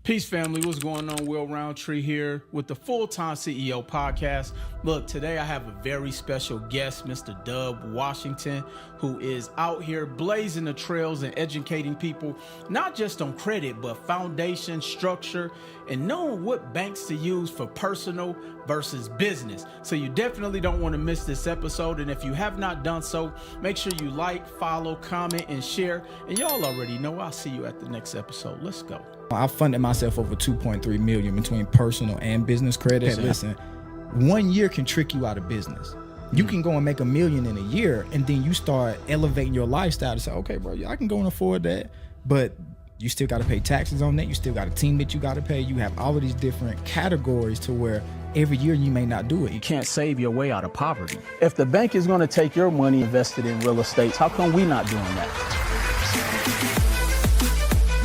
Peace, family. What's going on? Will Roundtree here with the Full-Time CEO podcast. Look, today I have a very special guest, Mr. Dub Washington, who is out here blazing the trails and educating people, not just on credit, but foundation, structure, and knowing what banks to use for personal versus business. So you definitely don't want to miss this episode. And if you have not done so, make sure you like, follow, comment, and share. And y'all already know I'll see you at the next episode. Let's go. I funded myself over $2.3 million between personal and business credit. Listen, 1 year can trick you out of business. You can go and make $1 million in a year, and then you start elevating your lifestyle to say, okay, bro, I can go and afford that. But you still got to pay taxes on that. You still got a team that you got to pay. You have all of these different categories to where every year you may not do it. You can't save your way out of poverty. If the bank is going to take your money invested in real estate, how come we not doing that?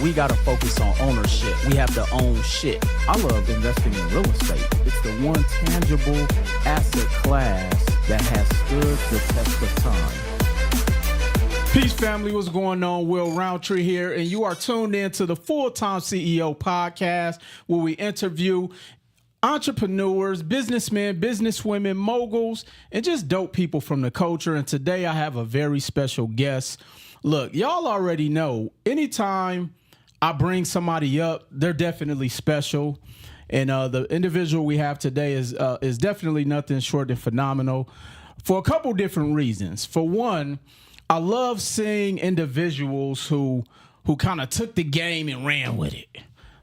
We got to focus on ownership. We have to own shit. I love investing in real estate. It's the one tangible asset class that has stood the test of time. Peace, family. What's going on? Will Roundtree here, and you are tuned in to the Full-Time CEO podcast, where we interview entrepreneurs, businessmen, businesswomen, moguls, and just dope people from the culture. And today I have a very special guest. Look, y'all already know, anytime I bring somebody up, they're definitely special. And the individual we have today is definitely nothing short than phenomenal for a couple different reasons. For one, I love seeing individuals who kind of took the game and ran with it.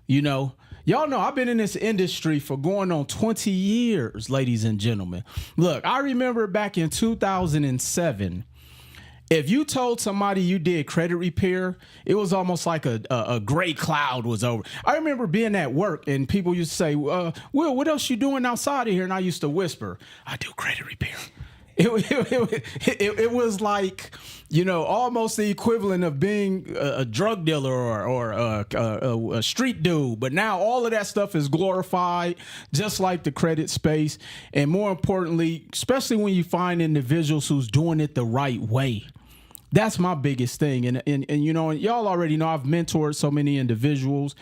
You know, y'all know I've been in this industry for going on 20 years, ladies and gentlemen. Look, I remember back in 2007, if you told somebody you did credit repair, it was almost like a gray cloud was over. I remember being at work and people used to say, Will, what else you doing outside of here? And I used to whisper, I do credit repair. It was like, you know, almost the equivalent of being a drug dealer or a street dude. But now all of that stuff is glorified, just like the credit space. And more importantly, especially when you find individuals who's doing it the right way. That's my biggest thing. And you know, y'all already know I've mentored so many individuals.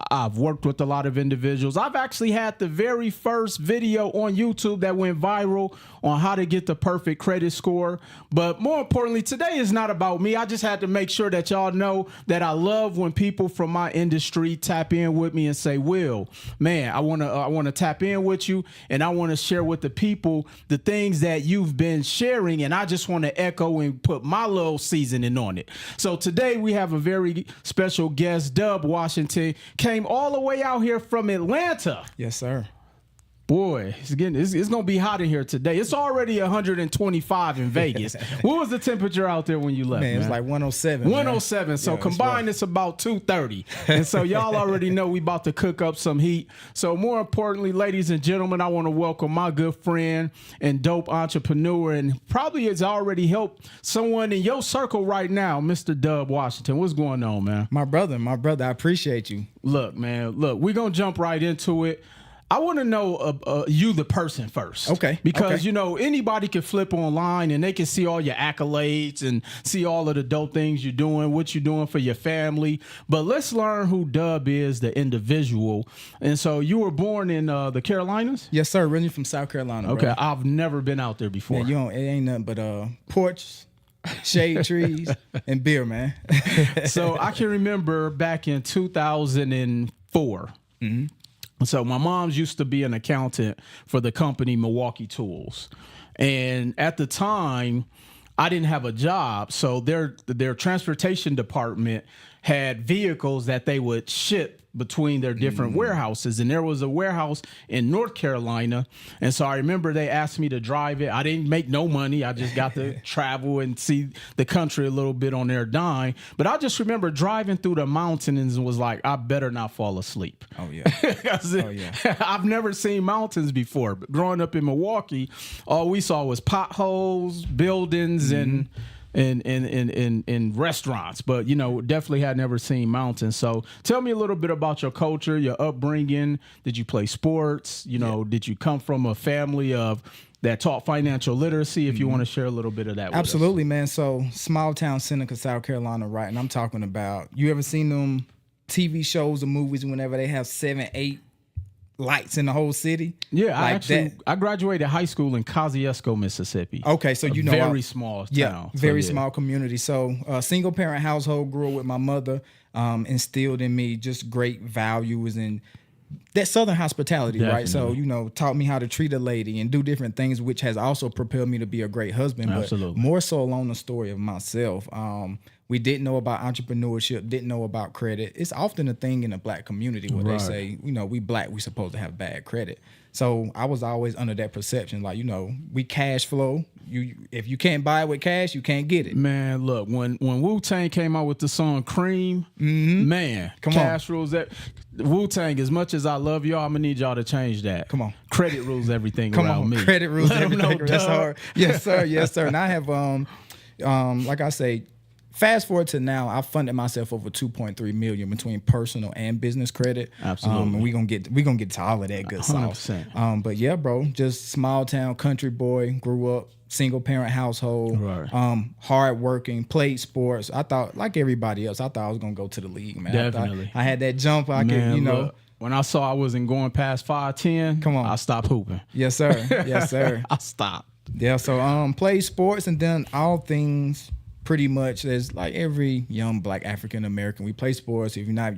I've worked with a lot of individuals. I've actually had the very first video on YouTube that went viral on how to get the perfect credit score. But more importantly, today is not about me. I just had to make sure that y'all know that I love when people from my industry tap in with me and say, Will, man, I want to tap in with you, and I want to share with the people the things that you've been sharing, and I just want to echo and put my little seasoning on it. So today we have a very special guest. Dub Washington came all the way out here from Atlanta. Yes, sir. Boy, it's gonna be hot in here today. It's already 125 in Vegas. What was the temperature out there when you left? Man, it was like 107. 107. Man. So yeah, combined, it's about 230. And so y'all already know we about to cook up some heat. So more importantly, ladies and gentlemen, I want to welcome my good friend and dope entrepreneur, and probably has already helped someone in your circle right now, Mr. Dub Washington. What's going on, man? My brother, I appreciate you. Look, man, we're gonna jump right into it. I want to know you, the person, first. Okay. Because, you know, anybody can flip online and they can see all your accolades and see all of the dope things you're doing, what you're doing for your family. But let's learn who Dub is, the individual. And so you were born in the Carolinas? Yes, sir. Originally from South Carolina. Okay. Bro. I've never been out there before. Yeah, it ain't nothing but porch, shade trees, and beer, man. So I can remember back in 2004. Mm-hmm. So my mom's used to be an accountant for the company Milwaukee Tools. And at the time, I didn't have a job. So their transportation department had vehicles that they would ship between their different warehouses. And there was a warehouse in North Carolina. And so I remember they asked me to drive it. I didn't make no money. I just got to travel and see the country a little bit on their dime. But I just remember driving through the mountains and was like, I better not fall asleep. Oh, yeah. I've never seen mountains before. But growing up in Milwaukee, all we saw was potholes, buildings, and restaurants, but, you know, definitely had never seen mountains. So tell me a little bit about your culture, your upbringing. Did you play sports? You know, did you come from a family that taught financial literacy? If you want to share a little bit of that with Absolutely, us. Man. So small town Seneca, South Carolina, right? And I'm talking about, you ever seen them TV shows or movies whenever they have 7, 8 lights in the whole city. Yeah, like I graduated high school in Kosciuszko, Mississippi. Okay, so you know, very small town. Very small community. So single parent household, grew up with my mother, instilled in me just great values and that Southern hospitality, right? So, you know, taught me how to treat a lady and do different things, which has also propelled me to be a great husband. Absolutely. But more so along the story of myself. We didn't know about entrepreneurship, didn't know about credit. It's often a thing in the Black community where they say, you know, we Black, we supposed to have bad credit. So I was always under that perception, like, you know, we cash flow. If you can't buy it with cash, you can't get it. Man, look, when Wu-Tang came out with the song Cream, man, cash rules that. Wu-Tang, as much as I love y'all, I'm gonna need y'all to change that. Come on. Credit rules everything around me. Credit rules everything. That's hard. Yes, sir. Yes, sir. And I have like I say, fast forward to now, I funded myself over $2.3 million between personal and business credit. Absolutely. And we gonna get to all of that good sauce. But yeah, bro, just small town country boy, grew up single parent household, hard working, played sports. I thought, like everybody else, I thought I was gonna go to the league, man. Definitely. I had that jump. I could, you know. Look, when I saw I wasn't going past 5'10", I stopped hooping. Yes, sir. Yes, sir. I stopped. Yeah, so played sports and done all things pretty much as like every young Black African American. We play sports. If you're not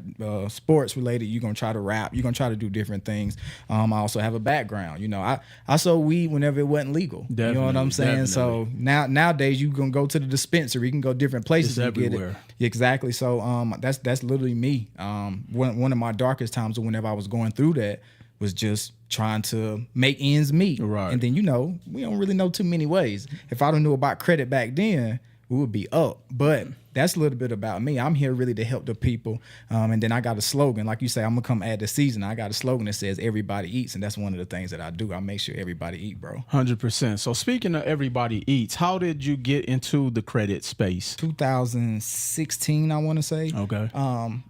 sports related, you're gonna try to rap. You're gonna try to do different things. I also have a background. You know, I sold weed whenever it wasn't legal. Definitely, you know what I'm saying? So nowadays you can go to the dispensary. You can go different places and get it. Exactly. So that's literally me. One of my darkest times, whenever I was going through that, was just trying to make ends meet. Right. And then, you know, we don't really know too many ways. If I don't know about credit back then, we would be up. But that's a little bit about me. I'm here really to help the people. And then I got a slogan. Like you say, I'm going to come add the season. I got a slogan that says everybody eats. And that's one of the things that I do. I make sure everybody eat, bro. 100%. So speaking of everybody eats, how did you get into the credit space? 2016, I want to say. Okay.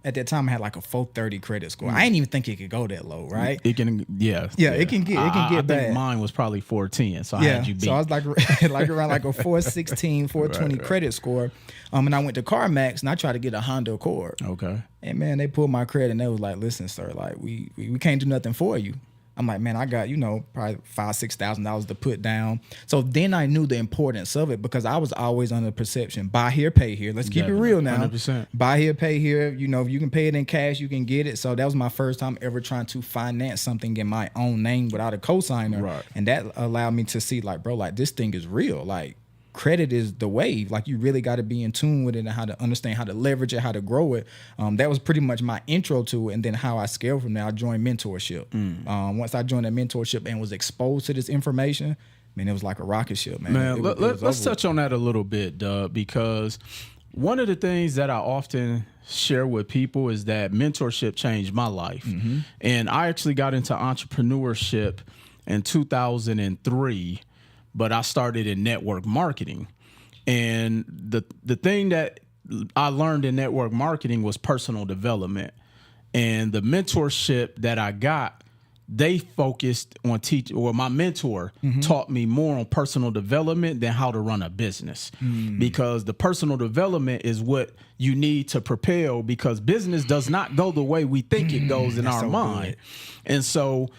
At that time, I had like a 430 credit score. I didn't even think it could go that low, right? It can, yeah. Yeah, it can get bad. I think mine was probably 410. So I had you beat. So I was like around like a 416, 420 credit score. And I went to CarMax and I tried to get a Honda Accord. Okay. And man, they pulled my credit and they was like, listen, sir, like we can't do nothing for you. I'm like, man, I got, you know, probably $5,000-$6,000 to put down. So then I knew the importance of it because I was always under the perception, buy here, pay here. Let's keep it real now. 100%. Buy here, pay here. You know, if you can pay it in cash, you can get it. So that was my first time ever trying to finance something in my own name without a cosigner. Right. And that allowed me to see like, bro, like this thing is real. Like, credit is the wave. Like you really got to be in tune with it and how to understand how to leverage it, how to grow it. That was pretty much my intro to it. And then how I scaled from there, I joined Mentorship. Once I joined that Mentorship and was exposed to this information, man, it was like a rocket ship, man. Let's touch on that a little bit, Doug, because one of the things that I often share with people is that mentorship changed my life. And I actually got into entrepreneurship in 2003. But I started in network marketing. And the thing that I learned in network marketing was personal development. And the mentorship that I got, they focused on my mentor taught me more on personal development than how to run a business. Because the personal development is what you need to propel, because business does not go the way we think it goes in our mind. Good. And so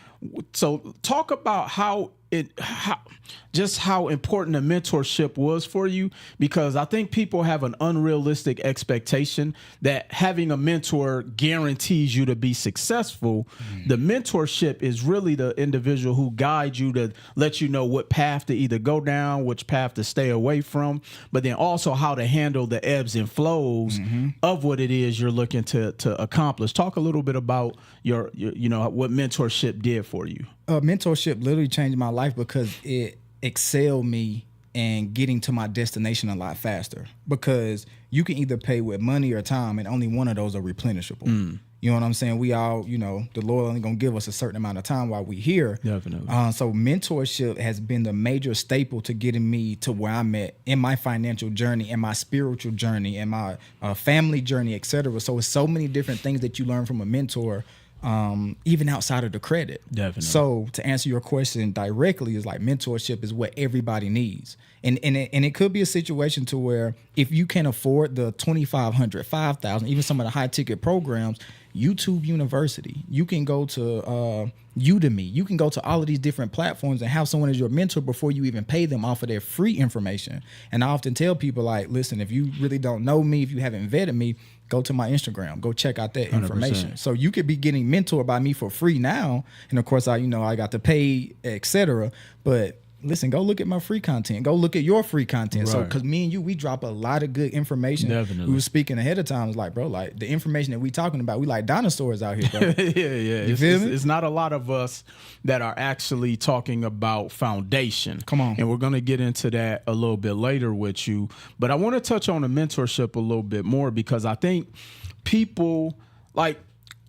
talk about how important a mentorship was for you, because I think people have an unrealistic expectation that having a mentor guarantees you to be successful. The mentorship is really the individual who guides you to let you know what path to either go down, which path to stay away from, but then also how to handle the ebbs and flows of what it is you're looking to accomplish. Talk a little bit about your you know, what mentorship did for you. Mentorship literally changed my life because it excelled me in getting to my destination a lot faster, because you can either pay with money or time, and only one of those are replenishable. You know what I'm saying? We all, you know, the Lord only gonna give us a certain amount of time while we here. Definitely. So mentorship has been the major staple to getting me to where I'm at in my financial journey, in my spiritual journey, in my family journey, etc. So it's so many different things that you learn from a mentor. even outside of the credit. Definitely. So to answer your question directly, is like mentorship is what everybody needs. And it could be a situation to where if you can afford the $2,500, $5,000, even some of the high ticket programs, YouTube University, you can go to Udemy, you can go to all of these different platforms and have someone as your mentor before you even pay them off of their free information. And I often tell people, like, listen, if you really don't know me, if you haven't vetted me, go to my Instagram, go check out that information. 100%. So you could be getting mentored by me for free now. And of course, I got to pay, etc. But listen, go look at my free content. Go look at your free content. Right. So, because me and you, we drop a lot of good information. Definitely. We were speaking ahead of time. It's like, bro, like the information that we talking about, we like dinosaurs out here, bro. Yeah. You feel me? It's not a lot of us that are actually talking about foundation. Come on. And we're going to get into that a little bit later with you. But I want to touch on the mentorship a little bit more because I think people, like,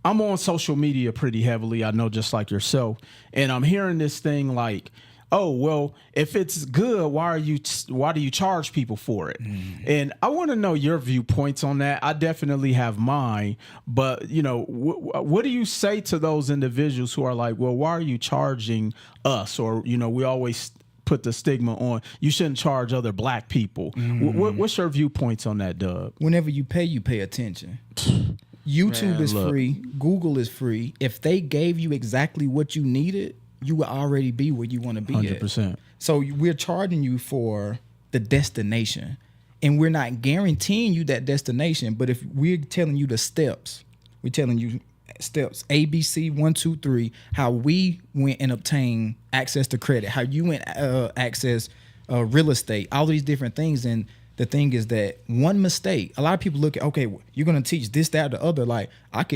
I'm on social media pretty heavily, I know, just like yourself. And I'm hearing this thing like, oh, well, if it's good, why do you charge people for it? And I want to know your viewpoints on that. I definitely have mine, but what do you say to those individuals who are like, well, why are you charging us? Or, we always put the stigma on, you shouldn't charge other black people. What's your viewpoints on that, Doug? Whenever you pay attention. YouTube is free. Google is free. If they gave you exactly what you needed, you will already be where you want to be 100%. at. So we're charging you for the destination, and we're not guaranteeing you that destination. But if we're telling you the steps, we're telling you steps A, B, C, 1, 2, 3, how we went and obtained access to credit, how you went access real estate, all these different things. And the thing is that one mistake, a lot of people look at, okay, you're going to teach this, that, or the other. Like,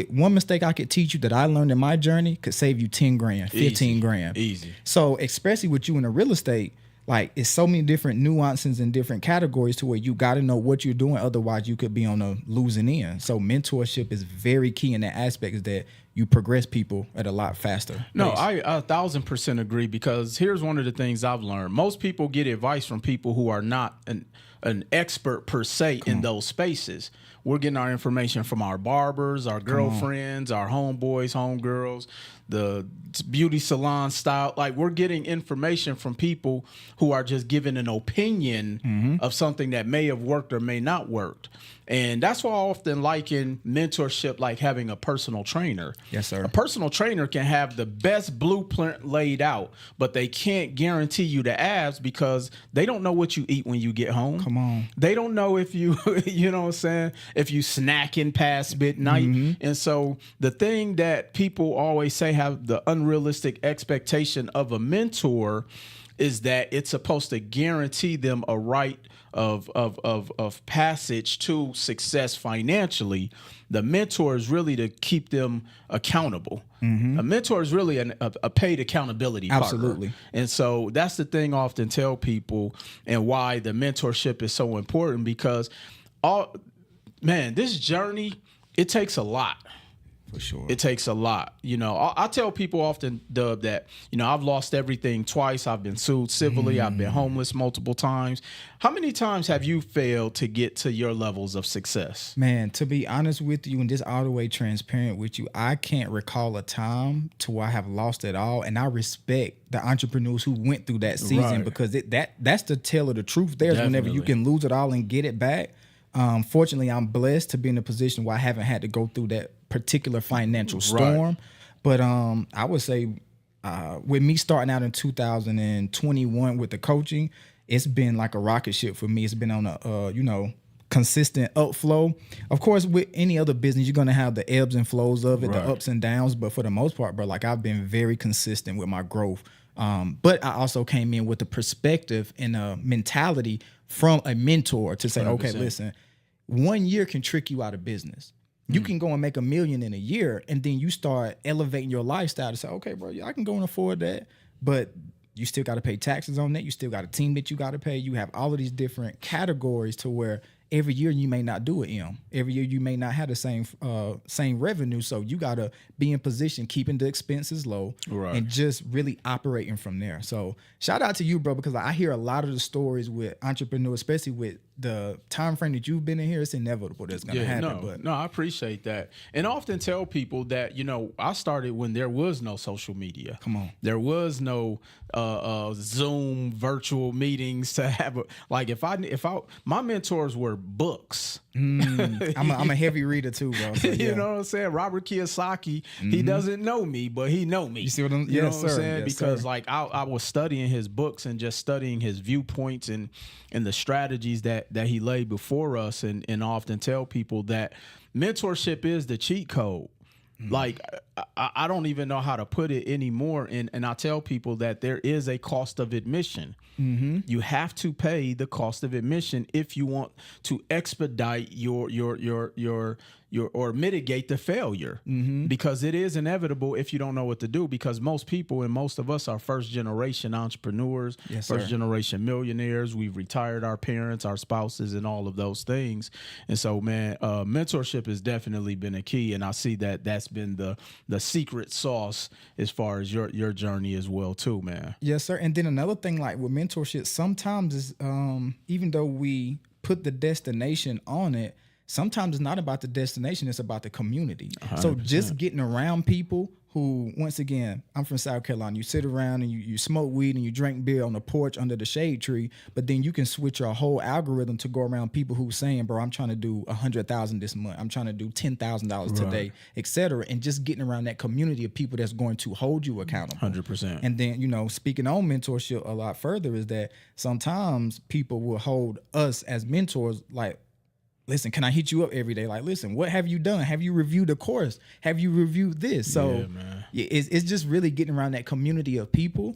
one mistake I could teach you that I learned in my journey could save you 10 grand, 15 grand. Easy. So especially with you in the real estate, like, it's so many different nuances and different categories to where you got to know what you're doing. Otherwise, you could be on a losing end. So mentorship is very key in that aspect, is that you progress people at a lot faster. No, I 1,000% agree, because here's one of the things I've learned. Most people get advice from people who are not an expert per se in those spaces. We're getting our information from our barbers, our girlfriends, our homeboys, homegirls, the beauty salon style. Like, we're getting information from people who are just giving an opinion of something that may have worked or may not worked. And that's why I often liken mentorship like having a personal trainer. Yes, sir. A personal trainer can have the best blueprint laid out, but they can't guarantee you the abs because they don't know what you eat when you get home. Come on. They don't know if you, you know what I'm saying, if you snacking past midnight. And so the thing that people always say have the unrealistic expectation of a mentor is that it's supposed to guarantee them a right of passage to success financially. The mentor is really to keep them accountable. A mentor is really a paid accountability partner. Absolutely. And so that's the thing I often tell people, and why the mentorship is so important, because this journey, it takes a lot. For sure. It takes a lot. I tell people often, Dub, that, I've lost everything twice. I've been sued civilly. I've been homeless multiple times. How many times have you failed to get to your levels of success? Man, to be honest with you and just all the way transparent with you, I can't recall a time to where I have lost it all. And I respect the entrepreneurs who went through that season, because that's the tale of the truth. There's whenever you can lose it all and get it back. Fortunately, I'm blessed to be in a position where I haven't had to go through that particular financial storm. But I would say with me starting out in 2021 with the coaching, it's been like a rocket ship for me. It's been on a consistent upflow. Of course, with any other business, you're gonna have the ebbs and flows of it, the ups and downs. But for the most part, bro, like, I've been very consistent with my growth. But I also came in with a perspective and a mentality from a mentor to say, 100%. okay, listen, 1 year can trick you out of business. You can go and make $1 million in a year, and then you start elevating your lifestyle to say, okay, bro, I can go and afford that. But you still got to pay taxes on that. You still got a team that you got to pay. You have all of these different categories to where every year you may not do it. Every year you may not have the same revenue. So you got to be in position, keeping the expenses low, and just really operating from there. So shout out to you, bro, because I hear a lot of the stories with entrepreneurs, especially with the time frame that you've been in here, it's inevitable that's going to happen. No, I appreciate that. And I often tell people that, you know, I started when there was no social media. Come on. There was no Zoom virtual meetings to have like if I my mentors were books. I'm a heavy reader too, bro. So, You know what I'm saying? Robert Kiyosaki, he doesn't know me, but he know me. You see what I'm You know what I'm sir. saying? Yes, Because sir. like I was studying his books and just studying his viewpoints and the strategies that he laid before us, and often tell people that mentorship is the cheat code. Like I don't even know how to put it anymore, and I tell people that there is a cost of admission. You have to pay the cost of admission if you want to expedite your or mitigate the failure, because it is inevitable if you don't know what to do. Because most people and most of us are first generation entrepreneurs, Yes, first sir. generation millionaires. We've retired our parents, our spouses, and all of those things. And so, man, mentorship has definitely been a key, and I see that that's been the secret sauce as far as your journey as well too, man. Yes, sir. And then another thing, like with mentorship, sometimes is even though we put the destination on it, sometimes it's not about the destination, it's about the community. 100%. So just getting around people who, once again, I'm from South Carolina, you sit around and you smoke weed and you drink beer on the porch under the shade tree, but then you can switch your whole algorithm to go around people who saying, bro, I'm trying to do $100,000 this month, I'm trying to do $10,000 today, etc. And just getting around that community of people that's going to hold you accountable. 100%. And then, you know, speaking on mentorship a lot further is that sometimes people will hold us as mentors like, listen, can I hit you up every day? Like, listen, what have you done? Have you reviewed the course? Have you reviewed this? So it's just really getting around that community of people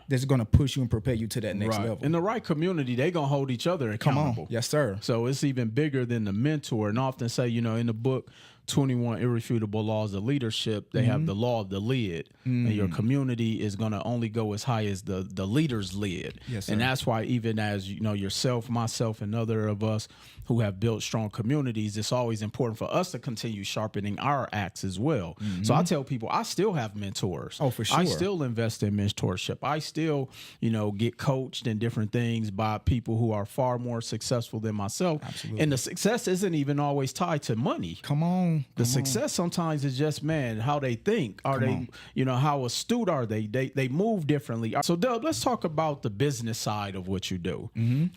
that's going to push you and propel you to that next level. In the right community, they going to hold each other accountable. Come on. Yes, sir. So it's even bigger than the mentor. And I often say, you know, in the book, 21 Irrefutable Laws of Leadership, they have the law of the lid. And your community is going to only go as high as the leader's lid. Yes, sir. And that's why even as, you know, yourself, myself, and other of us who have built strong communities, it's always important for us to continue sharpening our axe as well. So I tell people, I still have mentors. Oh, for sure. I still invest in mentorship. I still, you know, get coached in different things by people who are far more successful than myself. Absolutely. And the success isn't even always tied to money. Come on. The success sometimes is just, man, how they think. Are they, you know, how astute are they? They move differently. So, Dub, let's talk about the business side of what you do.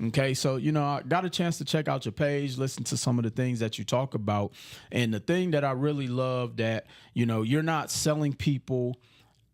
Okay, so, you know, I got a chance to check out your page, listen to some of the things that you talk about. And the thing that I really love that, you know, you're not selling people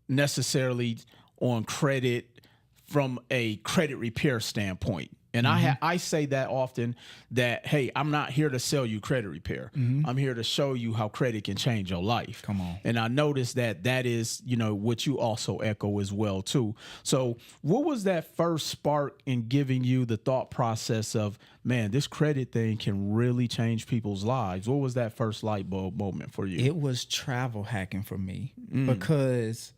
necessarily on credit from a credit repair standpoint. And I say that often that, hey, I'm not here to sell you credit repair. I'm here to show you how credit can change your life. Come on. And I noticed that is, you know, what you also echo as well, too. So what was that first spark in giving you the thought process of, man, this credit thing can really change people's lives? What was that first light bulb moment for you? It was travel hacking for me because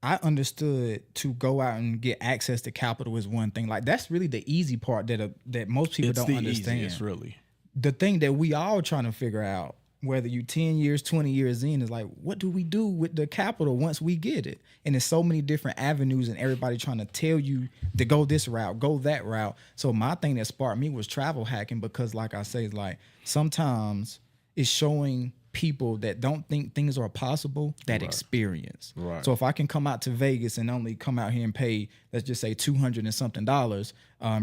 I understood to go out and get access to capital is one thing. Like, that's really the easy part that most people don't understand. Easiest, really. The thing that we all trying to figure out, whether you 10 years, 20 years in, is like, what do we do with the capital once we get it? And there's so many different avenues and everybody trying to tell you to go this route, go that route. So my thing that sparked me was travel hacking because, like I say, it's like sometimes it's showing people that don't think things are possible that experience. So if I can come out to Vegas and only come out here and pay, let's just say $200 and something,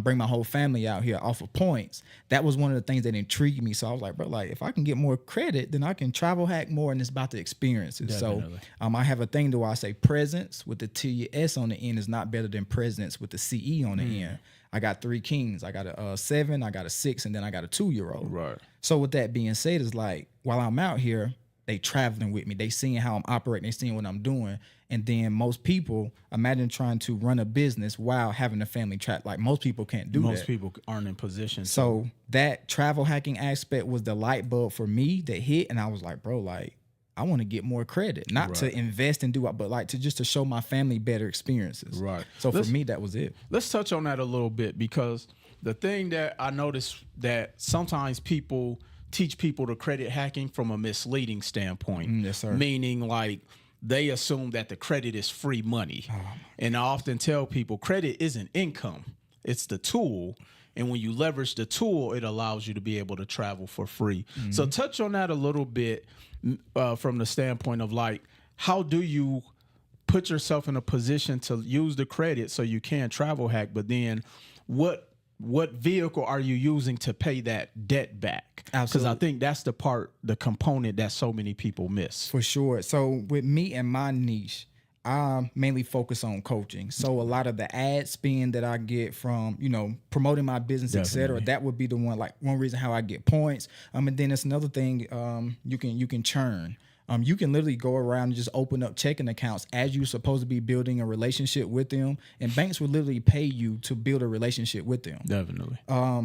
bring my whole family out here off of points, that was one of the things that intrigued me. So I was like, bro, like if I can get more credit, then I can travel hack more, and it's about the experiences. Definitely. So I have a thing where I say presence with the TS on the end is not better than presence with the CE on the end. I got 3 kings. I got a 7, I got a 6, and then I got a 2-year-old. Right. So with that being said, it's like while I'm out here, they traveling with me. They seeing how I'm operating. They seeing what I'm doing. And then most people, imagine trying to run a business while having a family trap. Like most people can't do that. Most people aren't in position. So that travel hacking aspect was the light bulb for me that hit. And I was like, bro, like, I want to get more credit, not to invest and do it, but like to show my family better experiences. Right. So for me, that was it. Let's touch on that a little bit, because the thing that I noticed that sometimes people teach people to credit hacking from a misleading standpoint. Yes, sir. Meaning like they assume that the credit is free money. And I often tell people credit isn't income. It's the tool. And when you leverage the tool, it allows you to be able to travel for free. So touch on that a little bit from the standpoint of like, how do you put yourself in a position to use the credit so you can travel hack, but then what vehicle are you using to pay that debt back? Because I think that's the component that so many people miss. For sure. So with me and my niche, I mainly focus on coaching. So a lot of the ad spend that I get from, promoting my business, etc., that would be the one reason how I get points. And then it's another thing, you can churn. You can literally go around and just open up checking accounts as you're supposed to be building a relationship with them. And banks will literally pay you to build a relationship with them. Definitely.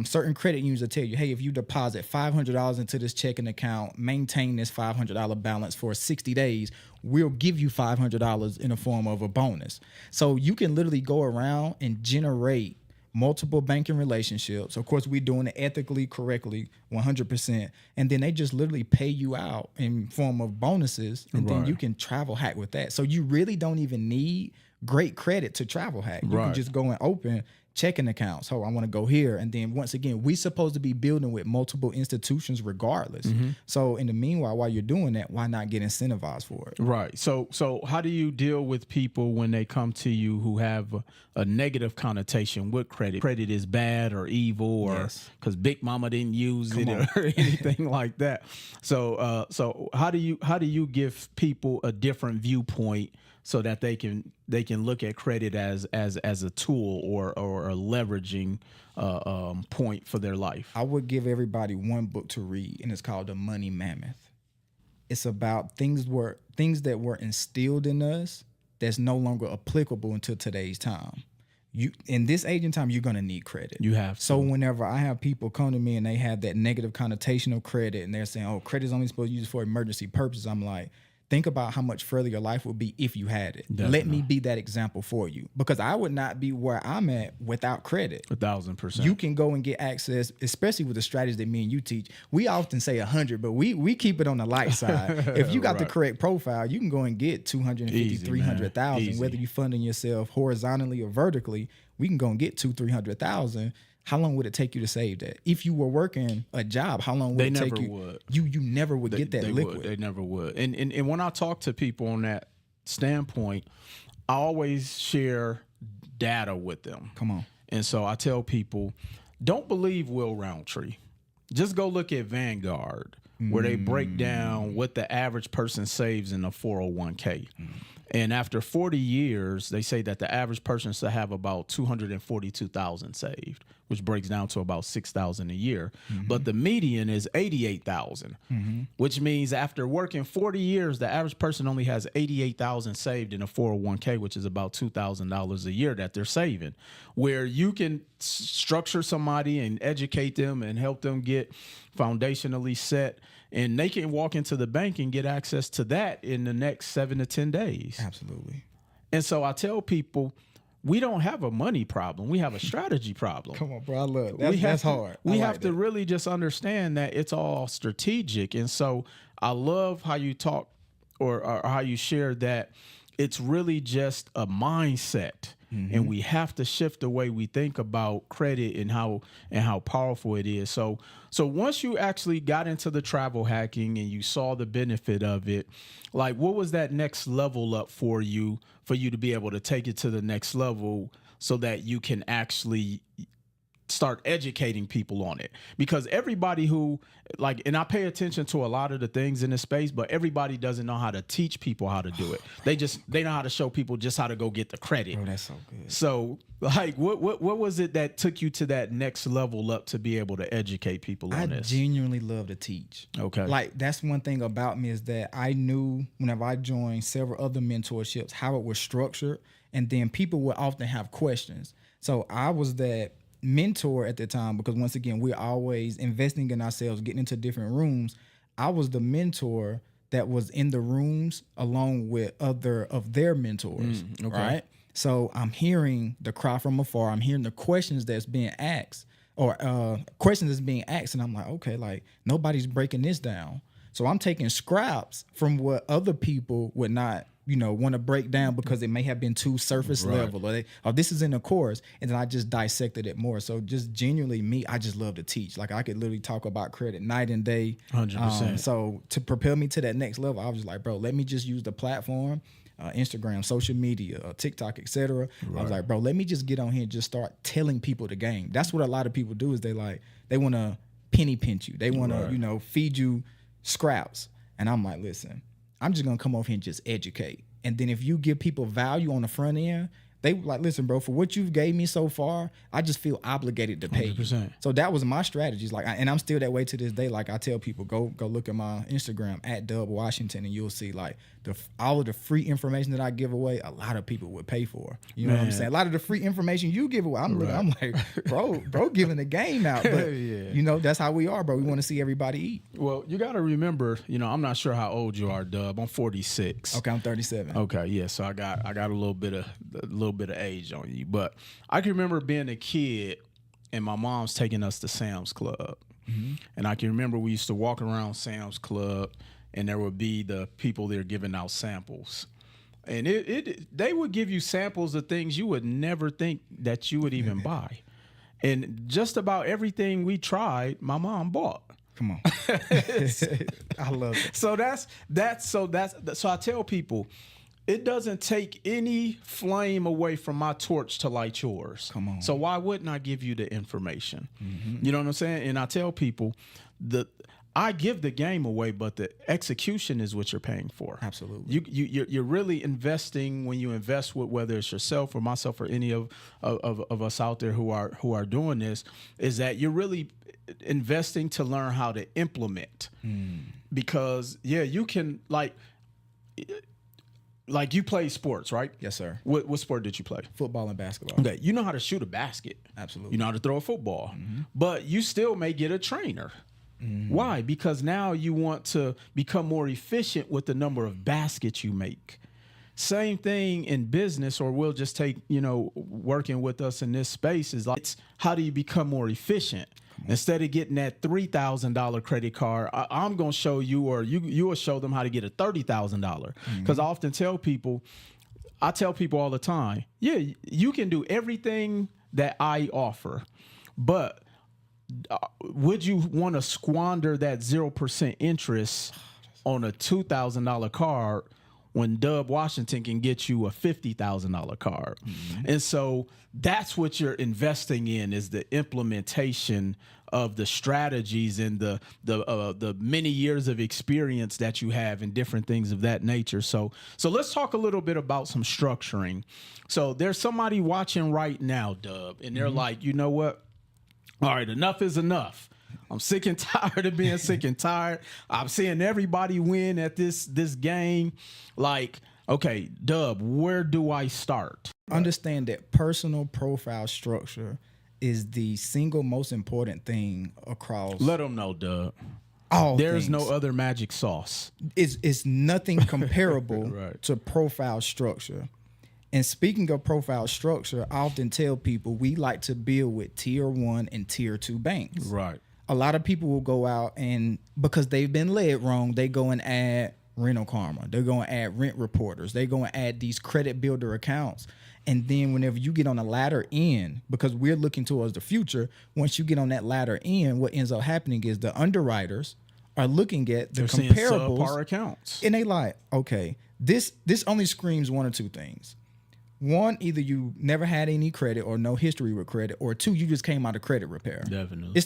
Certain credit unions will tell you, hey, if you deposit $500 into this checking account, maintain this $500 balance for 60 days, we'll give you $500 in the form of a bonus. So you can literally go around and generate multiple banking relationships. Of course, we're doing it ethically, correctly, 100%. And then they just literally pay you out in form of bonuses. And then you can travel hack with that. So you really don't even need great credit to travel hack. You can just go and open checking accounts. Oh, I want to go here. And then once again, we're supposed to be building with multiple institutions regardless. So in the meanwhile, while you're doing that, why not get incentivized for it? Right. So how do you deal with people when they come to you who have a negative connotation with credit? Credit is bad or evil, or because Big Mama didn't use it or anything like that. So how do you give people a different viewpoint so that they can look at credit as a tool or a leveraging point for their life? I would give everybody one book to read, and it's called The Money Mammoth. It's about things that were instilled in us that's no longer applicable until today's time. You in this age and time, you're gonna need credit. You have to. So whenever I have people come to me and they have that negative connotation of credit, and they're saying, "Oh, credit is only supposed to use for emergency purposes," I'm like, think about how much further your life would be if you had it. Definitely. Let me be that example for you, because I would not be where I'm at without credit. 1,000%. You can go and get access, especially with the strategies that me and you teach. We often say 100, but we keep it on the light side. If you got the correct profile, you can go and get 250, 300,000, whether you're funding yourself horizontally or vertically. We can go and get 200,000-300,000. How long would it take you to save that? If you were working a job, how long would it take you? Would. You never would get that liquid. They never would. And when I talk to people on that standpoint, I always share data with them. Come on. And so I tell people, don't believe Will Roundtree. Just go look at Vanguard, where they break down what the average person saves in a 401k. And after 40 years, they say that the average person should have about 242,000 saved, which breaks down to about 6,000 a year. But the median is 88,000, which means after working 40 years, the average person only has 88,000 saved in a 401k, which is about $2,000 a year that they're saving, where you can structure somebody and educate them and help them get foundationally set, and they can walk into the bank and get access to that in the next 7 to 10 days. Absolutely. And so I tell people, we don't have a money problem. We have a strategy problem. Come on, bro. I love it. That's hard. We have to really just understand that it's all strategic. And so I love how you talk or how you share that it's really just a mindset. And we have to shift the way we think about credit and how powerful it is. So once you actually got into the travel hacking and you saw the benefit of it, like what was that next level up for you to be able to take it to the next level so that you can actually start educating people on it? Because everybody who and I pay attention to a lot of the things in this space, but everybody doesn't know how to teach people how to do it. They know how to show people just how to go get the credit. Oh, that's so good. So what was it that took you to that next level up to be able to educate people on this? I genuinely love to teach. Okay. That's one thing about me, is that I knew whenever I joined several other mentorships how it was structured, and then people would often have questions. So I was that mentor at the time, because once again, we're always investing in ourselves, getting into different rooms. I was the mentor that was in the rooms along with other of their mentors, right? So I'm hearing the cry from afar. I'm hearing the questions that's being asked, or questions that's being asked, and I'm like, okay, nobody's breaking this down. So I'm taking scraps from what other people would not want to break down because it may have been too surface level, or this is in the course, and then I just dissected it more. So just genuinely me, I just love to teach. Like I could literally talk about credit night and day. 100%. So to propel me to that next level, I was just like, bro, let me just use the platform, Instagram, social media, TikTok, etc. I was like, bro, let me just get on here and just start telling people the game. That's what a lot of people do, is they want to penny pinch you. They want to, feed you scraps. And I'm like, listen, I'm just going to come over here and just educate. And then if you give people value on the front end, they like, listen, bro, for what you've gave me so far, I just feel obligated to pay 100%. You. So that was my strategies. Like, and I'm still that way to this day. Like I tell people, go look at my Instagram at Dub Washington, and you'll see like all of the free information that I give away. A lot of people would pay for. You know what I'm saying? A lot of the free information you give away, I'm like, bro, giving the game out. But that's how we are, bro. We want to see everybody eat. Well, you got to remember, I'm not sure how old you are, Dub. I'm 46. Okay, I'm 37. Okay, yeah. So I got a little bit of age on you, but I can remember being a kid and my mom's taking us to Sam's Club, and I can remember we used to walk around Sam's Club, and there would be the people there giving out samples, and they would give you samples of things you would never think that you would even buy, and just about everything we tried, my mom bought. Come on. I love it. So so I tell people, it doesn't take any flame away from my torch to light yours. Come on. So why wouldn't I give you the information? You know what I'm saying? And I tell people I give the game away, but the execution is what you're paying for. Absolutely. You're really investing when you invest with, whether it's yourself or myself or any of us out there who are doing this, is that you're really investing to learn how to implement. Because you can like you play sports, right? Yes, sir. What sport did you play? Football and basketball. Okay, you know how to shoot a basket. Absolutely. You know how to throw a football. But you still may get a trainer. Why? Because now you want to become more efficient with the number of baskets you make. Same thing in business, or we'll just take, working with us in this space is like, how do you become more efficient? Instead of getting that $3,000 credit card, I'm going to show you, or you will show them how to get a $30,000. Because I often tell people all the time, you can do everything that I offer, but would you want to squander that 0% interest on a $2,000 card when Dub Washington can get you a $50,000 card? And so that's what you're investing in, is the implementation of the strategies and the many years of experience that you have in different things of that nature. So let's talk a little bit about some structuring. So there's somebody watching right now, Dub, and they're like, you know what? All right, enough is enough. I'm sick and tired of being sick and tired. I'm seeing everybody win at this game. Like, okay, Dub, where do I start? Understand that personal profile structure is the single most important thing across. Let them know, Dub. There's things. no other magic sauce. It's nothing comparable Right. to profile structure. And speaking of profile structure, I often tell people we like to build with tier 1 and tier 2 banks. Right. A lot of people will go out and, because they've been led wrong, they go and add Rental Karma. They're going to add Rent Reporters. They're going to add these credit builder accounts. And then whenever you get on the latter end, because we're looking towards the future, once you get on that latter end, what ends up happening is the underwriters are looking at the They're seeing comparables subpar accounts. and they like, okay, this only screams one or two things. One, either you never had any credit or no history with credit, or two, you just came out of credit repair. Definitely.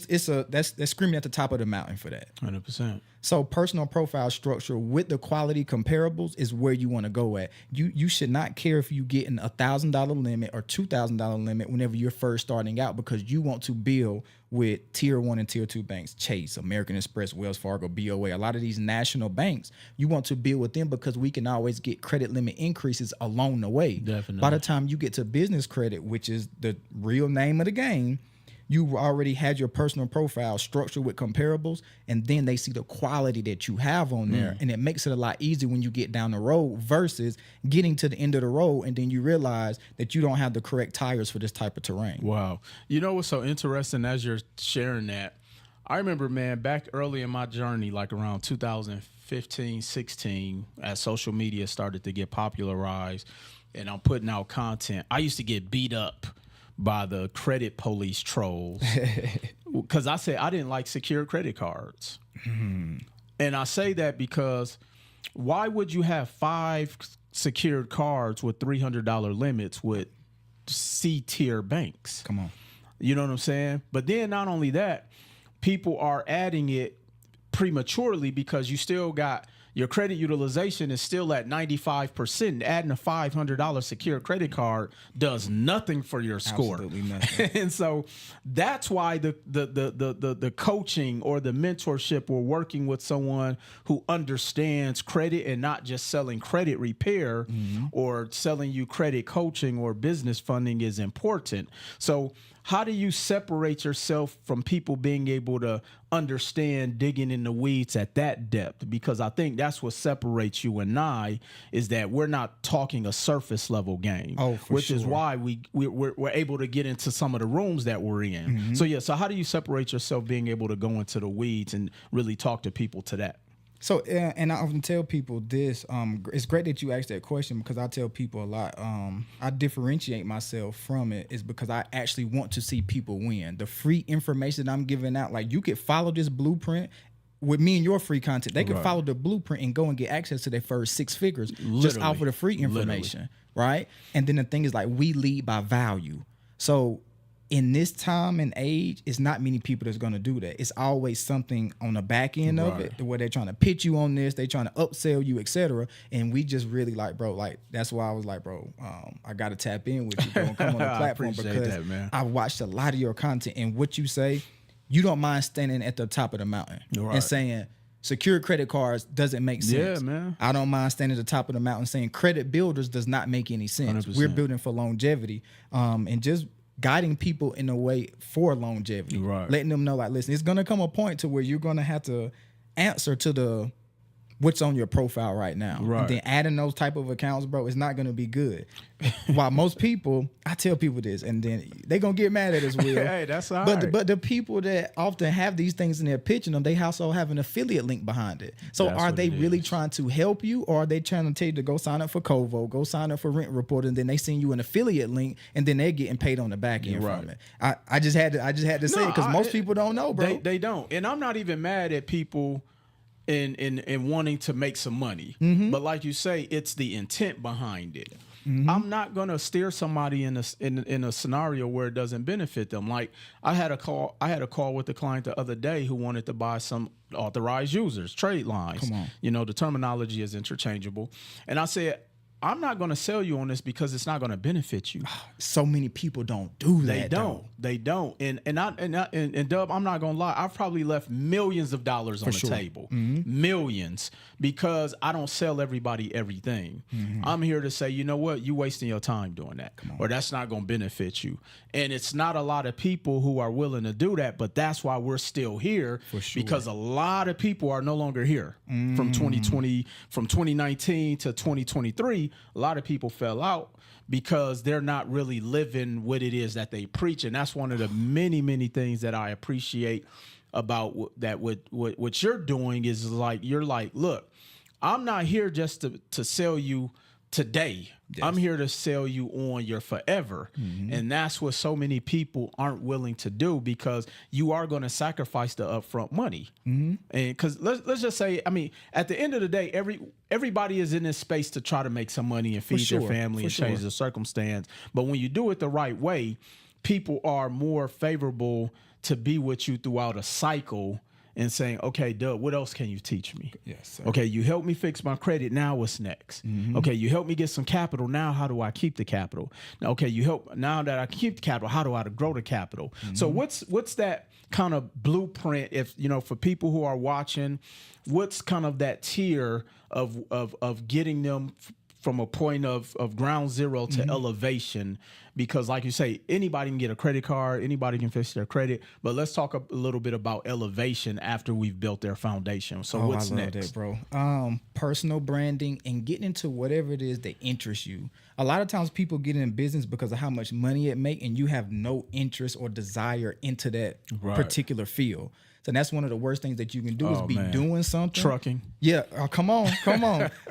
That's screaming at the top of the mountain for that. 100%. So personal profile structure with the quality comparables is where you want to go at. You should not care if you get an $1,000 limit or $2,000 limit whenever you're first starting out, because you want to build with tier 1 and tier 2 banks, Chase, American Express, Wells Fargo, BOA, a lot of these national banks. You want to build with them because we can always get credit limit increases along the way. Definitely. By the time you get to business credit, which is the real name of the game, you already had your personal profile structured with comparables, and then they see the quality that you have on there, and it makes it a lot easier when you get down the road versus getting to the end of the road and then you realize that you don't have the correct tires for this type of terrain. Wow. You know what's so interesting as you're sharing that? I remember, man, back early in my journey, like around 2015, 16, as social media started to get popularized and I'm putting out content, I used to get beat up by the credit police trolls because I said I didn't like secured credit cards. And I say that because why would you have 5 secured cards with $300 limits with C-tier banks? Come on. You know what I'm saying? But then not only that, people are adding it prematurely because you still got your credit utilization is still at 95%. Adding a $500 secured credit card does nothing for your score. Absolutely nothing. And so that's why the coaching or the mentorship or working with someone who understands credit and not just selling credit repair or selling you credit coaching or business funding is important. So how do you separate yourself from people being able to understand digging in the weeds at that depth? Because I think that's what separates you and I is that we're not talking a surface level game, which is why we're able to get into some of the rooms that we're in. So, yeah. So how do you separate yourself being able to go into the weeds and really talk to people to that? So, and I often tell people this, it's great that you asked that question because I tell people a lot, I differentiate myself from it is because I actually want to see people win. The free information I'm giving out, like you could follow this blueprint with me and your free content. They can follow the blueprint and go and get access to their first 6 figures just off of the free information, right? And then the thing is like we lead by value. So in this time and age, it's not many people that's going to do that. It's always something on the back end of it where they're trying to pitch you on this, they're trying to upsell you, etc. And we just really like, bro, like that's why I was like, bro, I got to tap in with you, bro, and come on the platform because I've watched a lot of your content and what you say, you don't mind standing at the top of the mountain and saying secured credit cards doesn't make sense. Yeah, man. I don't mind standing at the top of the mountain saying credit builders does not make any sense. 100%. We're building for longevity, and just guiding people in a way for longevity, letting them know, like, listen, it's going to come a point to where you're going to have to answer to the what's on your profile right now. And then adding those type of accounts, bro, it's not going to be good. While most people, I tell people this, and then they going to get mad at us, Will. Hey, that's all right. But the people that often have these things in their pitching them, they also have an affiliate link behind it. So are they really trying to help you, or are they trying to tell you to go sign up for Kovo, go sign up for Rent Report, and then they send you an affiliate link, and then they're getting paid on the back end from it? I just had to say it because most people don't know, bro. They don't. And I'm not even mad at people in wanting to make some money. But like you say, it's the intent behind it. I'm not gonna steer somebody in a scenario where it doesn't benefit them. Like I had a call with a client the other day who wanted to buy some authorized users, trade lines. Come on. You know, the terminology is interchangeable. And I said, I'm not going to sell you on this because it's not going to benefit you. So many people don't do that. They don't. And Dub, I'm not going to lie. I've probably left millions of dollars on the table, millions, because I don't sell everybody everything. I'm here to say, you know what? You wasting your time doing that, or that's not going to benefit you. And it's not a lot of people who are willing to do that, but that's why we're still here, because a lot of people are no longer here from 2020, from 2019 to 2023. A lot of people fell out because they're not really living what it is that they preach. And that's one of the many, many things that I appreciate about that. What you're doing is like, you're like, look, I'm not here just to sell you today. I'm here to sell you on your forever. And that's what so many people aren't willing to do, because you are going to sacrifice the upfront money. And because let's just say, I mean, at the end of the day, everybody is in this space to try to make some money and feed their family and change the circumstance. But when you do it the right way, people are more favorable to be with you throughout a cycle and saying, okay, Doug, what else can you teach me? Yes, sir. Okay, you helped me fix my credit. Now what's next? Okay, you helped me get some capital. Now how do I keep the capital? Now, okay, now that I keep the capital, how do I grow the capital? So what's that kind of blueprint, if you know, for people who are watching, what's kind of that tier of getting them from a point of ground zero to elevation? Because like you say, anybody can get a credit card, anybody can fix their credit, but let's talk a little bit about elevation after we've built their foundation. So what's next? That, bro. Personal branding and getting into whatever it is that interests you. A lot of times people get in business because of how much money it makes, and you have no interest or desire into that particular field. So that's one of the worst things that you can do is be man. doing something. Trucking. Yeah. Oh, come on.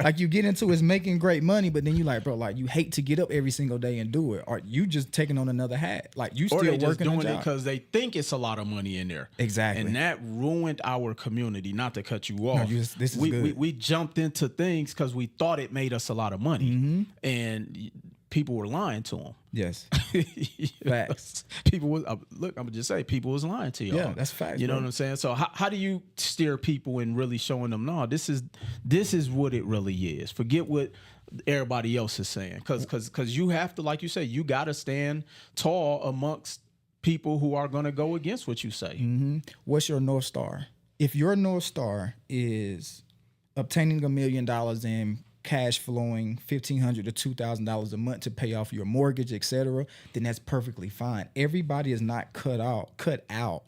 Like you get into is making great money, but then you like, bro, like you hate to get up every single day and do it. Or you just taking on another hat. Like you still or they working just doing a job. it because they think it's a lot of money in there. Exactly. And that ruined our community. Not to cut you off. No, this is we, good. we jumped into things because we thought it made us a lot of money, and people were lying to them. Yes. Facts. People was look. I'm gonna just say people was lying to y'all. Yeah, that's facts. You know bro. what I'm saying? So how do you steer people and really showing them, no, this is what it really is. Forget what everybody else is saying, because you have to, like you say, you got to stand tall amongst people who are going to go against what you say. What's your North Star? If your North Star is obtaining $1 million in cash flowing $1,500 to $2,000 a month to pay off your mortgage, etc., then that's perfectly fine. Everybody is not cut out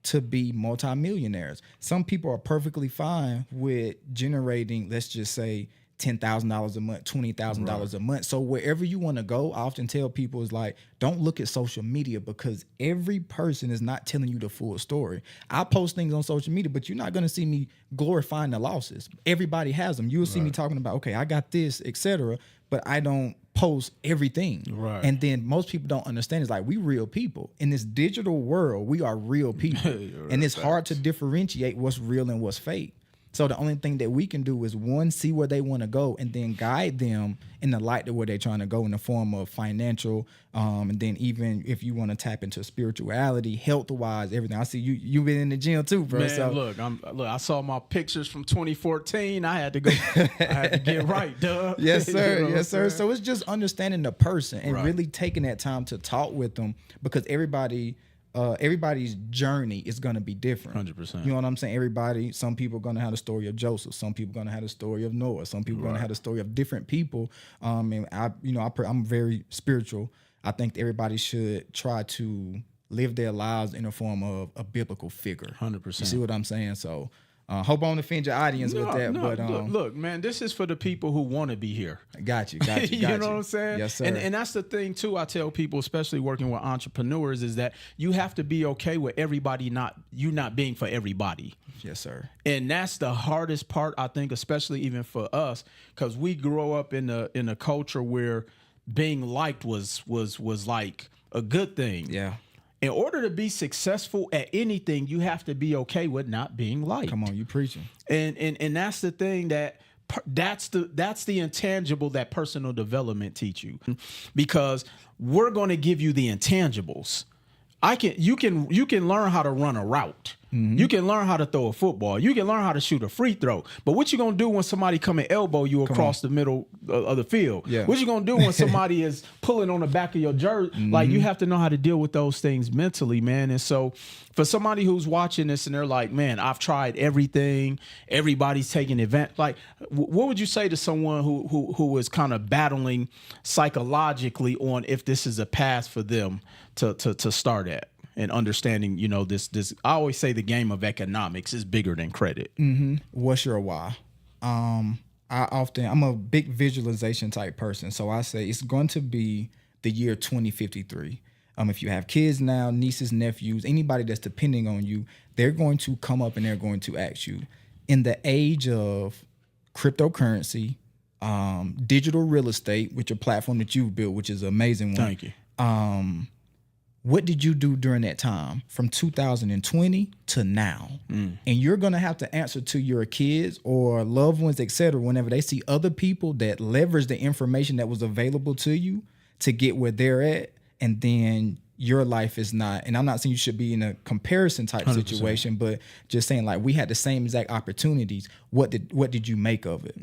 to be multimillionaires. Some people are perfectly fine with generating, let's just say, $10,000 a month, $20,000 a month. So wherever you want to go, I often tell people is like, don't look at social media, because every person is not telling you the full story. I post things on social media, but you're not going to see me glorifying the losses. Everybody has them. You'll see me talking about, okay, I got this, etc., but I don't post everything. Right. And then most people don't understand, it's like, we real people. In this digital world, we are real people. And it's hard to differentiate what's real and what's fake. So the only thing that we can do is, one, see where they want to go, and then guide them in the light of where they're trying to go in the form of financial, and then even if you want to tap into spirituality, health-wise, everything. I see you been in the gym too, bro. Man, so look, I saw my pictures from 2014. I had to go. I had to get right, duh. Yes, sir. You know Yes, sir. So it's just understanding the person and Right. really taking that time to talk with them, because everybody's journey is going to be different. 100%. You know what I'm saying? Some people are going to have the story of Joseph. Some people are going to have the story of Noah. Some people are going to have the story of different people. And I'm very spiritual. I think everybody should try to live their lives in a form of a biblical figure. 100%. You see what I'm saying? So hope I don't offend your audience with that. But look, man, this is for the people who want to be here. Got you. You know what I'm saying? Yes, sir. And that's the thing too. I tell people, especially working with entrepreneurs, is that you have to be okay with everybody not being for everybody. Yes, sir. And that's the hardest part, I think, especially even for us, because we grow up in a culture where being liked was like a good thing. Yeah. In order to be successful at anything, you have to be okay with not being liked. Come on, you preaching. And that's the thing that's the intangible that personal development teach you, because we're going to give you the intangibles. You can learn how to run a route. You can learn how to throw a football. You can learn how to shoot a free throw. But what you gonna do when somebody come and elbow you across the middle of the field? Yeah. What you gonna do when somebody is pulling on the back of your jersey? Like, you have to know how to deal with those things mentally, man. And so for somebody who's watching this and they're like, man, I've tried everything. Everybody's taking advantage. Like, what would you say to someone who is kind of battling psychologically on if this is a path for them to start at? And understanding, this, I always say the game of economics is bigger than credit. What's your why? I'm a big visualization type person. So I say it's going to be the year 2053. If you have kids now, nieces, nephews, anybody that's depending on you, they're going to come up and they're going to ask you, in the age of cryptocurrency, digital real estate, with your platform that you've built, which is an amazing one. Thank you. What did you do during that time from 2020 to now? And you're going to have to answer to your kids or loved ones, et cetera, whenever they see other people that leverage the information that was available to you to get where they're at. And then your life is not, and I'm not saying you should be in a comparison type 100%. situation, but just saying, like, we had the same exact opportunities. What did you make of it?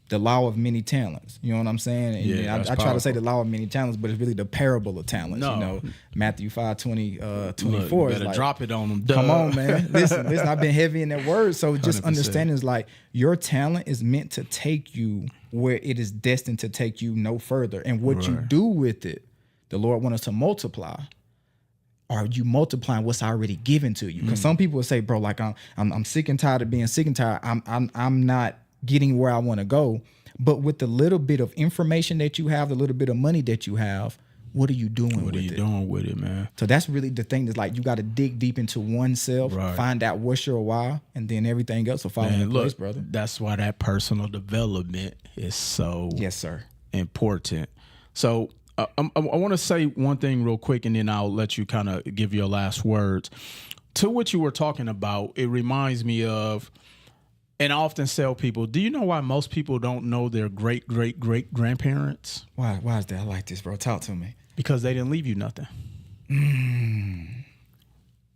The law of many talents. You know what I'm saying? And Yeah, I try to say the law of many talents, but it's really the parable of talents. No. Matthew 5:24. Look, you is better like, drop it on them. come on, man. Listen, I've been heavy in that word. So just 100%. understand is like, your talent is meant to take you where it is destined to take you no further. And what you do with it, the Lord wants us to multiply. Are you multiplying what's already given to you? Because some people will say, bro, like I'm sick and tired of being sick and tired. I'm not getting where I want to go. But with the little bit of information that you have, the little bit of money that you have, what are you doing What with are you it? doing with it, man? So that's really the thing, is like you got to dig deep into oneself, Right. find out what's your why, and then everything else will fall into place, brother. That's why that personal development is so Yes, sir. important. So I want to say one thing real quick, and then I'll let you kind of give your last words. To what you were talking about, it reminds me of, and I often tell people, do you know why most people don't know their great-great-great-grandparents? Why is that? I like this, bro. Talk to me. Because they didn't leave you nothing.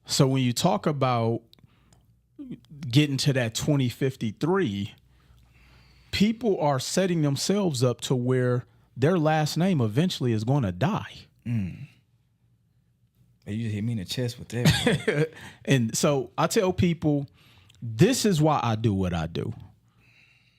So when you talk about getting to that 2053, people are setting themselves up to where their last name eventually is going to die. Hey, you just hit me in the chest with that, bro. And so I tell people, this is why I do what I do.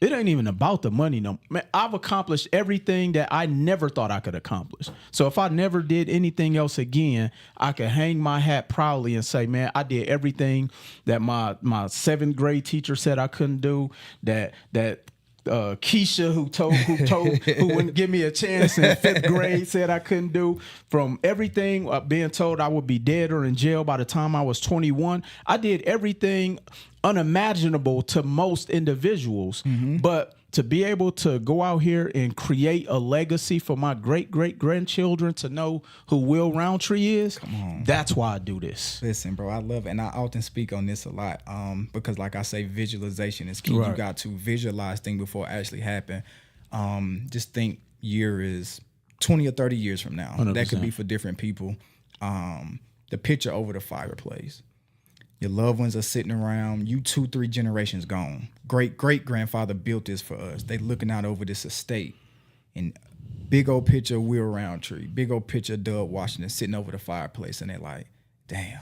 It ain't even about the money. No, man, I've accomplished everything that I never thought I could accomplish. So if I never did anything else again, I could hang my hat proudly and say, man, I did everything that my 7th grade teacher said I couldn't do, that Keisha who wouldn't give me a chance in 5th grade said I couldn't do. From everything, being told I would be dead or in jail by the time I was 21. I did everything unimaginable to most individuals. But to be able to go out here and create a legacy for my great-great-grandchildren to know who Will Roundtree is, that's why I do this. Listen, bro, I love it. And I often speak on this a lot because, like I say, visualization is key. Right. You got to visualize things before it actually happen. Just think year is 20 or 30 years from now. 100%. That could be for different people. The picture over the fireplace. Your loved ones are sitting around. You 2-3 generations gone. Great-great-grandfather built this for us. They looking out over this estate. And big old picture of Will Roundtree. Big old picture of Doug Washington sitting over the fireplace. And they're like, damn,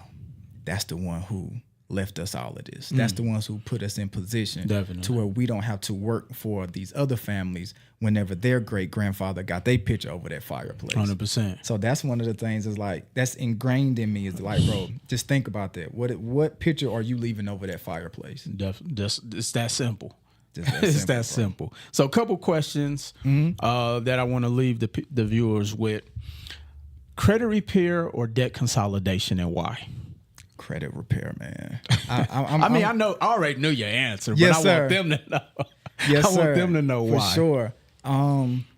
that's the one who left us all of this. That's the ones who put us in position to where we don't have to work for these other families whenever their great-grandfather got their picture over that fireplace. 100%. So that's one of the things is like, that's ingrained in me is like, bro, just think about that. What picture are you leaving over that fireplace? It's that simple. It's that simple. So a couple questions that I want to leave the viewers with. Credit repair or debt consolidation, and why? Credit repair, man. I know I already knew your answer, but Yes, I sir. want them to know. Yes, I sir. want them to know For why. sure.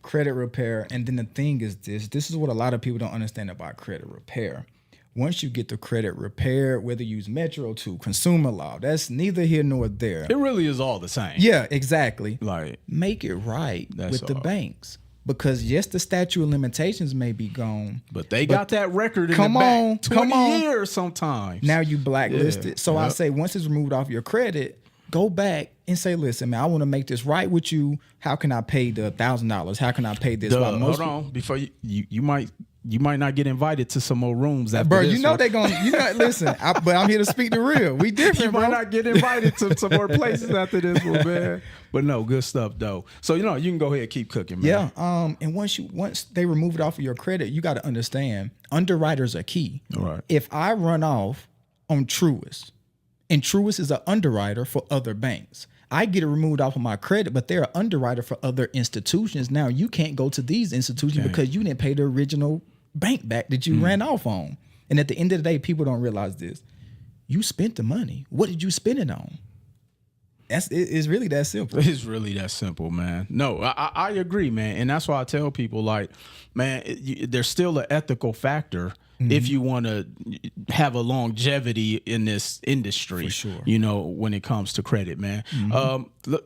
Credit repair. And then the thing is this is what a lot of people don't understand about credit repair. Once you get the credit repair, whether you use Metro 2, consumer law, that's neither here nor there. It really is all the same. Yeah, exactly. Like, make it right That's with the all. banks. Because yes, the statute of limitations may be gone. but they got that record in come the back. on, 20 come on. years sometimes. Now you blacklisted. Yeah. So I Yep. say once it's removed off your credit, go back and say, listen, man, I want to make this right with you. How can I pay the $1,000? How can I pay this? While most hold on, before you might not get invited to some more rooms after bro, this you know one. they gonna, listen, but I'm here to speak the real. We different, You bro. might not get invited to some more places after this one, man. But no, good stuff though. So you can go ahead and keep cooking, man. Yeah. And once they remove it off of your credit, you got to understand underwriters are key. All right. If I run off on Truist, and Truist is an underwriter for other banks, I get it removed off of my credit, but they're an underwriter for other institutions. Now you can't go to these institutions because you didn't pay the original bank back that you ran off on. And at the end of the day, people don't realize this. You spent the money. What did you spend it on? It's really that simple. It's really that simple, man. No, I agree, man. And that's why I tell people, like, man, there's still an ethical factor if you want to have a longevity in this industry. For sure. When it comes to credit, man. The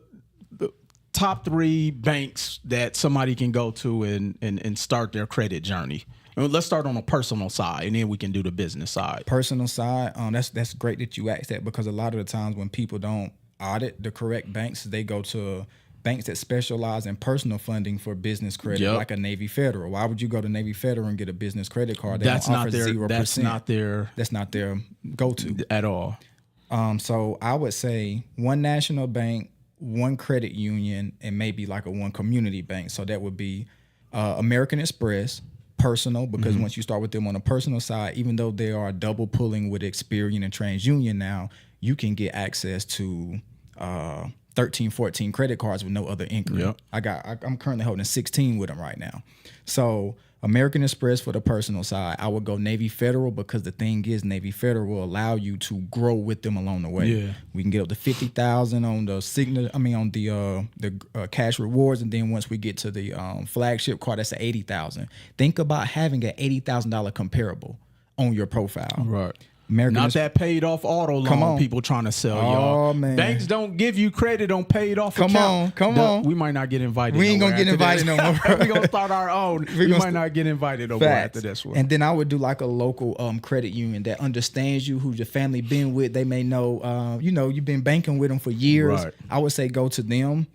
top 3 banks that somebody can go to and start their credit journey. Let's start on a personal side, and then we can do the business side. Personal side, that's great that you asked that, because a lot of the times when people don't audit the correct banks, they go to banks that specialize in personal funding for business credit, like a Navy Federal. Why would you go to Navy Federal and get a business credit card? That's not their 0%. That's not their go-to at all. So I would say one national bank, one credit union, and maybe like one community bank. So that would be American Express, personal, because once you start with them on a personal side, even though they are double pulling with Experian and TransUnion now, you can get access to 13, 14 credit cards with no other inquiry. Yep. I'm currently holding 16 with them right now. So American Express for the personal side, I would go Navy Federal, because the thing is, Navy Federal will allow you to grow with them along the way. Yeah. We can get up to 50,000 on the cash rewards, and then once we get to the flagship card, that's at 80,000. Think about having an $80,000 comparable on your profile. Right. American Not that paid off auto loan people trying to sell y'all. Oh, man. Banks don't give you credit on paid off account. Come on. We might not get invited. We ain't gonna get invited no more. We're gonna start our own. We might not get invited no more after this one. And then I would do like a local credit union that understands you, who your family been with. They may know, you've been banking with them for years. Right. I would say go to them.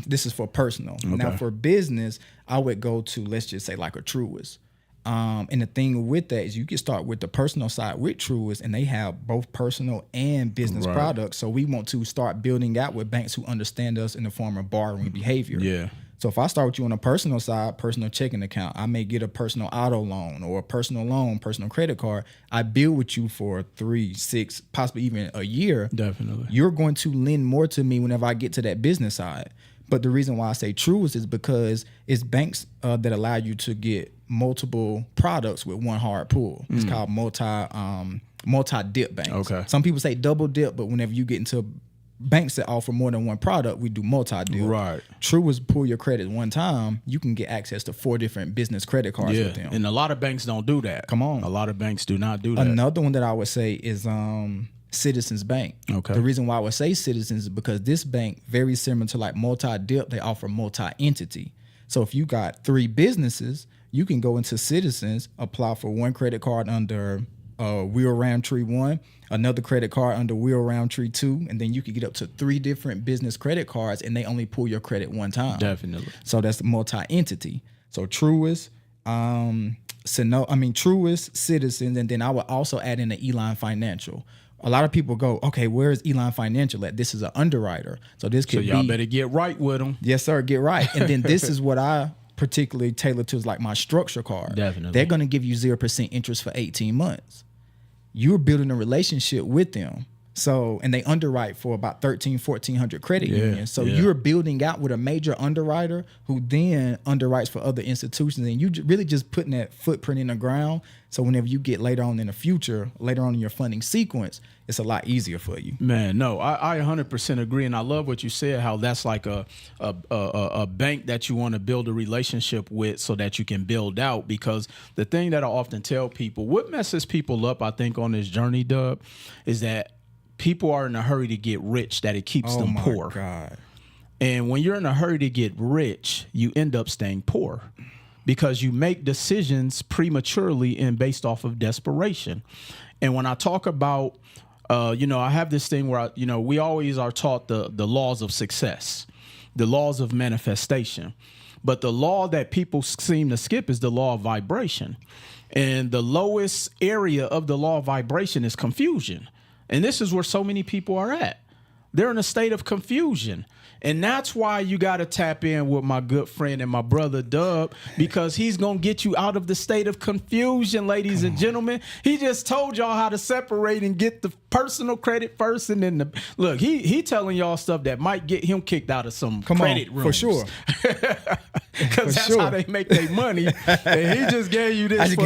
This is for personal. Okay. Now for business, I would go to, let's just say, like a Truist. And the thing with that is you can start with the personal side with Truist, and they have both personal and business products. So we want to start building out with banks who understand us in the form of borrowing behavior. Yeah. So if I start with you on a personal side, personal checking account, I may get a personal auto loan or a personal loan, personal credit card. I build with you for 3, 6, possibly even a year. Definitely. You're going to lend more to me whenever I get to that business side. But the reason why I say Truist is because it's banks that allow you to get multiple products with one hard pull. It's called multi-dip banks. Okay. Some people say double dip, but whenever you get into banks that offer more than one product, we do multi-dip. Right. Truist pull your credit one time, you can get access to 4 different business credit cards with them. And a lot of banks don't do that. Come on. A lot of banks do not do that. Another one that I would say is Citizens Bank. Okay. The reason why I would say Citizens is because this bank, very similar to like multi-dip, they offer multi-entity. So if you got 3 businesses, you can go into Citizens, apply for one credit card under Will Roundtree 1, another credit card under Will Roundtree 2, and then you can get up to 3 different business credit cards, and they only pull your credit one time. Definitely. So that's multi-entity. So Truist, Truist, Citizens, and then I would also add in the Eline Financial. A lot of people go, okay, where is Eline Financial at? This is an underwriter. So this could be. So y'all better get right with them. Yes, sir, get right. And then this is what I particularly tailor to, is like my structure card. Definitely. They're going to give you 0% interest for 18 months. You're building a relationship with them. So, and they underwrite for about 1,400 credit unions. So you're building out with a major underwriter who then underwrites for other institutions, and you really just putting that footprint in the ground. So whenever you get later on in the future, later on in your funding sequence, it's a lot easier for you. Man, no, I 100% agree, and I love what you said. How that's like a bank that you want to build a relationship with, so that you can build out. Because the thing that I often tell people, what messes people up, I think, on this journey, Dub, is that people are in a hurry to get rich, that it keeps them poor. Oh, my God. And when you're in a hurry to get rich, you end up staying poor because you make decisions prematurely and based off of desperation. And when I talk about, I have this thing where, we always are taught the laws of success, the laws of manifestation. But the law that people seem to skip is the law of vibration. And the lowest area of the law of vibration is confusion. And this is where so many people are at. They're in a state of confusion. And that's why you got to tap in with my good friend and my brother Dub, because he's going to get you out of the state of confusion, ladies and gentlemen. He just told y'all how to separate and get the personal credit first. And then look, he telling y'all stuff that might get him kicked out of some credit rooms. For sure. Because that's how they make their money. And he just gave you this for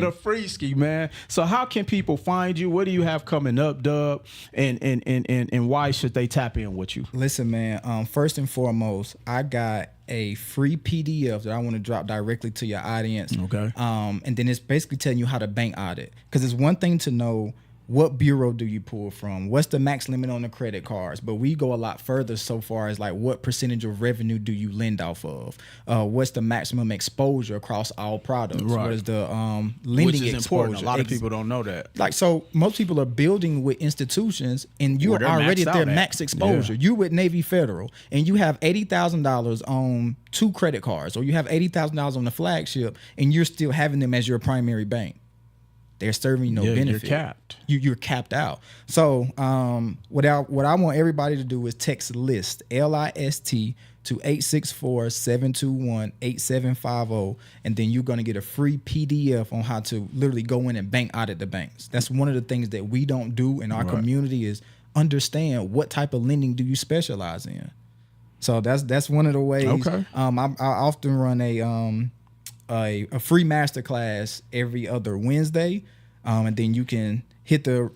the free ski, man. So how can people find you? What do you have coming up, Dub? And why should they tap in with you? Listen, man, first and foremost, I got a free PDF that I want to drop directly to your audience. Okay. And then it's basically telling you how to bank audit. Because it's one thing to know what bureau do you pull from, what's the max limit on the credit cards, but we go a lot further so far as like what percentage of revenue do you lend off of, what's the maximum exposure across all products, what is the lending Which is exposure. important. A lot of people don't know that. Like, so most people are building with institutions and you're already at their max exposure. You with Navy Federal and you have $80,000 on 2 credit cards, or you have $80,000 on the flagship, and you're still having them as your primary bank. They're serving you no benefit. You're capped. You're capped out. So what I want everybody to do is text LIST, LIST, to 864-721-8750, and then you're going to get a free PDF on how to literally go in and bank audit the banks. That's one of the things that we don't do in our community is understand what type of lending do you specialize in. So that's one of the ways. Okay. I often run a free masterclass every other Wednesday, and then you can hit the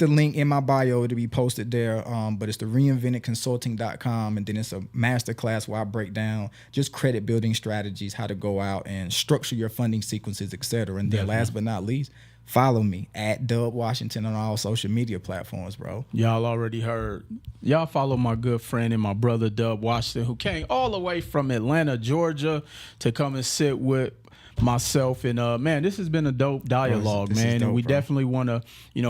link in my bio to be posted there. But it's the reinventedconsulting.com, and then it's a masterclass where I break down just credit building strategies, how to go out and structure your funding sequences, etc. And then last but not least, follow me at Dub Washington on all social media platforms, bro. Y'all already heard. Y'all follow my good friend and my brother Dub Washington, who came all the way from Atlanta, Georgia, to come and sit with myself. And man, this has been a dope dialogue, this is man. dope, and we bro. definitely want to,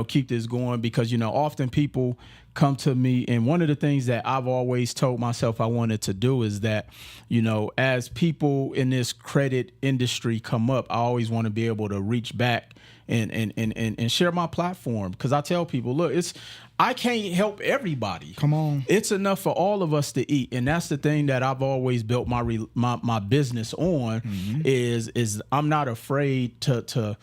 keep this going because, often people come to me, and one of the things that I've always told myself I wanted to do is that, as people in this credit industry come up, I always want to be able to reach back and share my platform, because I tell people, look, I can't help everybody. Come on. It's enough for all of us to eat, and that's the thing that I've always built my business on. Is I'm not afraid to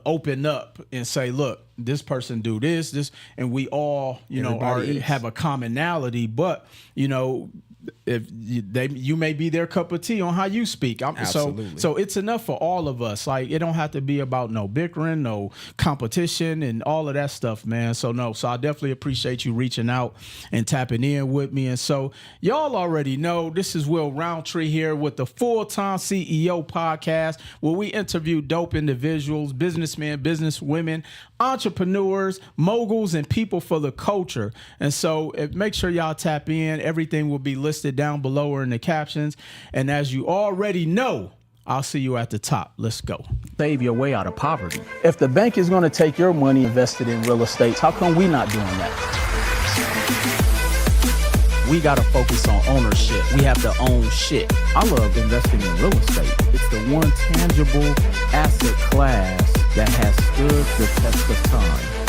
open up and say, look, this person do this, and we all have a commonality, but if you may be their cup of tea on how you speak. Absolutely. So it's enough for all of us. Like, it don't have to be about no bickering, no competition, and all of that stuff, man. So I definitely appreciate you reaching out and tapping in with me. And so y'all already know, this is Will Roundtree here with the Full-Time CEO podcast, where we interview dope individuals, businessmen, businesswomen, entrepreneurs, moguls, and people for the culture. And so make sure y'all tap in. Everything will be listed down below or in the captions. And as you already know, I'll see you at the top. Let's go. Save your way out of poverty. If the bank is going to take your money invested in real estate, how come we not doing that? We got to focus on ownership. We have to own shit. I love investing in real estate. It's the one tangible asset class that has stood the test of time.